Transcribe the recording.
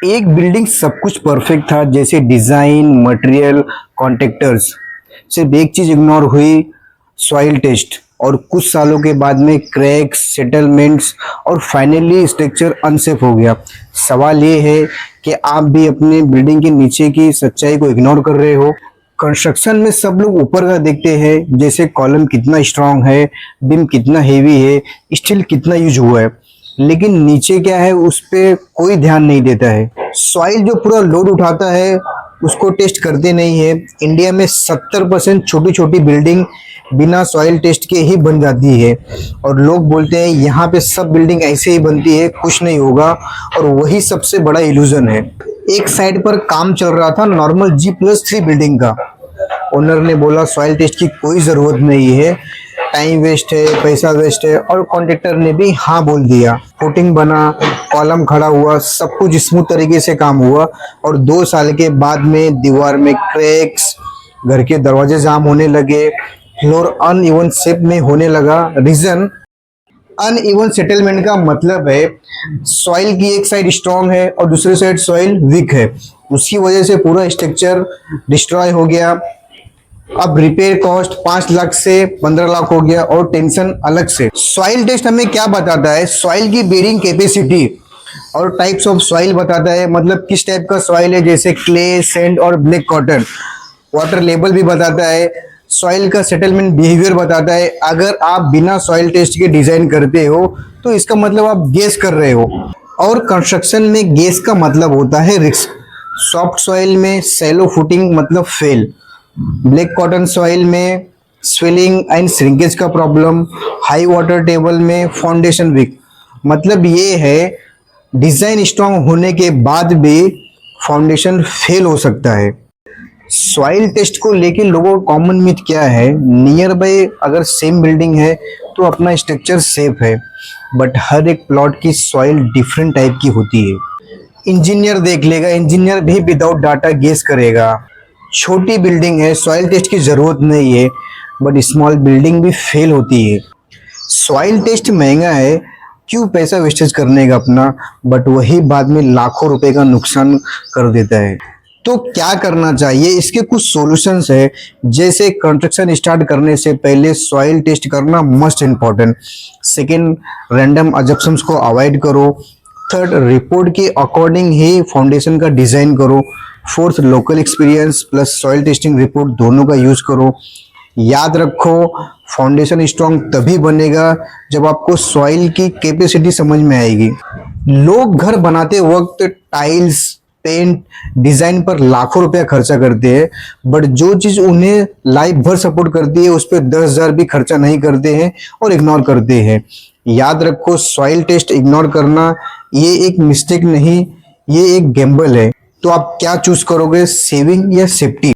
एक बिल्डिंग सब कुछ परफेक्ट था, जैसे डिजाइन, मटेरियल, कॉन्ट्रैक्टर्स। सिर्फ एक चीज इग्नोर हुई, सॉइल टेस्ट। और कुछ सालों के बाद में क्रैक्स, सेटलमेंट्स और फाइनली स्ट्रक्चर अनसेफ हो गया। सवाल ये है कि आप भी अपने बिल्डिंग के नीचे की सच्चाई को इग्नोर कर रहे हो। कंस्ट्रक्शन में सब लोग ऊपर का देखते हैं, जैसे कॉलम कितना स्ट्रांग है, बीम कितना हेवी है, स्टील कितना यूज हुआ है, लेकिन नीचे क्या है उस पे कोई ध्यान नहीं देता है। सॉइल जो पूरा लोड उठाता है उसको टेस्ट करते नहीं है। इंडिया में 70% छोटी छोटी बिल्डिंग बिना सॉइल टेस्ट के ही बन जाती है, और लोग बोलते हैं यहाँ पे सब बिल्डिंग ऐसे ही बनती है, कुछ नहीं होगा। और वही सबसे बड़ा इल्यूजन है। एक साइड पर काम चल रहा था नॉर्मल G+3 बिल्डिंग का। ओनर ने बोला सॉइल टेस्ट की कोई ज़रूरत नहीं है, टाइम वेस्ट है, पैसा वेस्ट है, और कॉन्ट्रैक्टर ने भी हाँ बोल दिया। फुटिंग बना, कॉलम खड़ा हुआ, सब कुछ स्मूथ तरीके से काम हुआ। और 2 साल के बाद में दीवार में क्रैक्स, घर के दरवाजे जाम होने लगे, फ्लोर अनइवन शेप में होने लगा। रीजन, अनइवन सेटलमेंट का मतलब है सॉइल की एक साइड स्ट्रांग है और दूसरी साइड सॉइल वीक है। उसकी वजह से पूरा स्ट्रक्चर डिस्ट्रॉय हो गया। अब रिपेयर कॉस्ट 5 लाख से 15 लाख हो गया, और टेंशन अलग से। सॉइल टेस्ट हमें क्या बताता है? सॉइल की बेरिंग कैपेसिटी और टाइप्स ऑफ सॉइल बताता है, मतलब किस टाइप का सॉइल है, जैसे क्ले, सैंड और ब्लैक कॉटन। वाटर लेवल भी बताता है, सॉइल का सेटलमेंट बिहेवियर बताता है। अगर आप बिना सॉइल टेस्ट के डिजाइन करते हो तो इसका मतलब आप गेस कर रहे हो, और कंस्ट्रक्शन में गेस का मतलब होता है रिस्क। सॉफ्ट सॉइल में सैलो फुटिंग मतलब फेल, ब्लैक कॉटन सॉइल में स्वेलिंग एंड श्रिंकेज का प्रॉब्लम, हाई वाटर टेबल में फाउंडेशन वीक। मतलब ये है डिजाइन स्ट्रांग होने के बाद भी फाउंडेशन फेल हो सकता है। सॉइल टेस्ट को लेके लोगों का कॉमन मिथ क्या है? नियर बाय अगर सेम बिल्डिंग है तो अपना स्ट्रक्चर सेफ है, बट हर एक प्लॉट की सॉइल डिफरेंट टाइप की होती है। इंजीनियर देख लेगा, इंजीनियर भी विदाउट डाटा गेस करेगा। छोटी बिल्डिंग है, सॉइल टेस्ट की जरूरत नहीं है, बट स्मॉल बिल्डिंग भी फेल होती है। सॉइल टेस्ट महंगा है, क्यों पैसा वेस्टेज करने का अपना, बट वही बाद में लाखों रुपए का नुकसान कर देता है। तो क्या करना चाहिए? इसके कुछ सॉल्यूशंस है, जैसे कंस्ट्रक्शन स्टार्ट करने से पहले सॉइल टेस्ट करना must important. Second, random assumptions को अवॉइड करो। थर्ड, रिपोर्ट के अकॉर्डिंग ही फाउंडेशन का डिजाइन करो। Fourth, local experience plus soil testing report दोनों का यूज करो। याद रखो, फाउंडेशन स्ट्रांग तभी बनेगा जब आपको सॉइल की कैपेसिटी समझ में आएगी। लोग घर बनाते वक्त टाइल्स, पेंट, डिजाइन पर लाखों रुपया खर्चा करते हैं, बट जो चीज उन्हें लाइफ भर सपोर्ट करती है उस पर 10,000 भी खर्चा नहीं करते हैं और इग्नोर करते हैं। याद रखो, सॉइल टेस्ट इग्नोर करना ये एक मिस्टेक नहीं, ये एक गैम्बल है। तो आप क्या चूज करोगे, सेविंग या सेफ्टी?